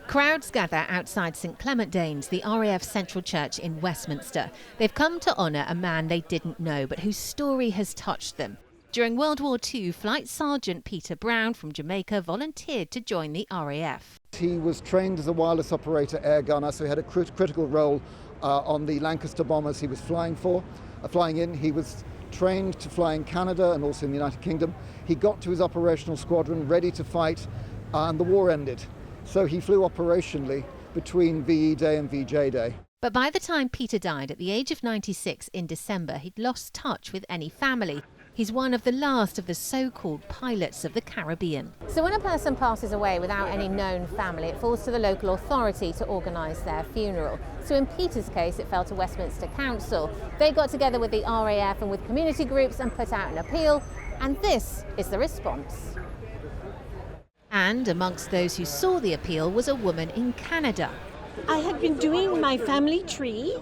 Crowds gather outside St Clement Danes, the RAF Central Church in Westminster. They've come to honour a man they didn't know, but whose story has touched them. During World War II, Flight Sergeant Peter Brown from Jamaica volunteered to join the RAF. He was trained as a wireless operator air gunner, so he had a critical role on the Lancaster bombers he was flying in. He was trained to fly in Canada and also in the United Kingdom. He got to his operational squadron ready to fight, and the war ended. So he flew operationally between VE Day and VJ Day. But by the time Peter died at the age of 96 in December, he'd lost touch with any family. He's one of the last of the so-called pilots of the Caribbean. So when a person passes away without any known family, it falls to the local authority to organise their funeral. So in Peter's case, it fell to Westminster Council. They got together with the RAF and with community groups and put out an appeal, and this is the response. And amongst those who saw the appeal was a woman in Canada. I had been doing my family tree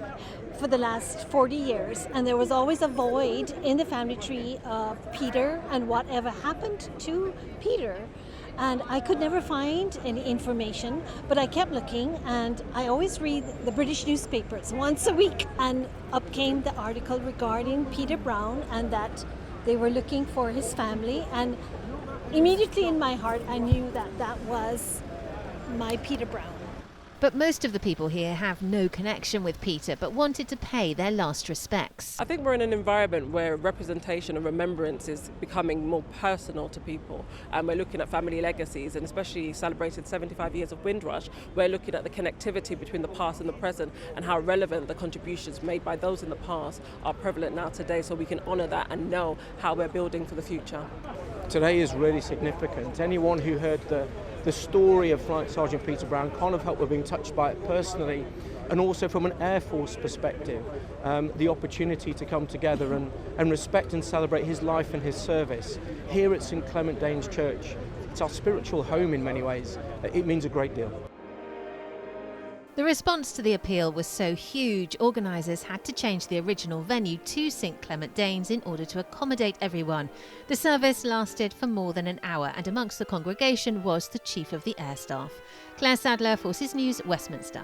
for the last 40 years, and there was always a void in the family tree of Peter and whatever happened to Peter. And I could never find any information, but I kept looking, and I always read the British newspapers once a week. And up came the article regarding Peter Brown and that they were looking for his family. And immediately in my heart, I knew that that was my Peter Brown. But most of the people here have no connection with Peter, but wanted to pay their last respects. I think we're in an environment where representation and remembrance is becoming more personal to people. And we're looking at family legacies, and especially celebrating 75 years of Windrush, we're looking at the connectivity between the past and the present and how relevant the contributions made by those in the past are prevalent now today, so we can honour that and know how we're building for the future. Today is really significant. Anyone who heard the story of Flight Sergeant Peter Brown can't have helped but being touched by it personally, and also from an Air Force perspective, the opportunity to come together and respect and celebrate his life and his service here at St Clement Danes Church. It's our spiritual home in many ways. It means a great deal. The response to the appeal was so huge, organisers had to change the original venue to St Clement Danes in order to accommodate everyone. The service lasted for more than an hour, and amongst the congregation was the Chief of the Air Staff. Claire Sadler, Forces News, Westminster.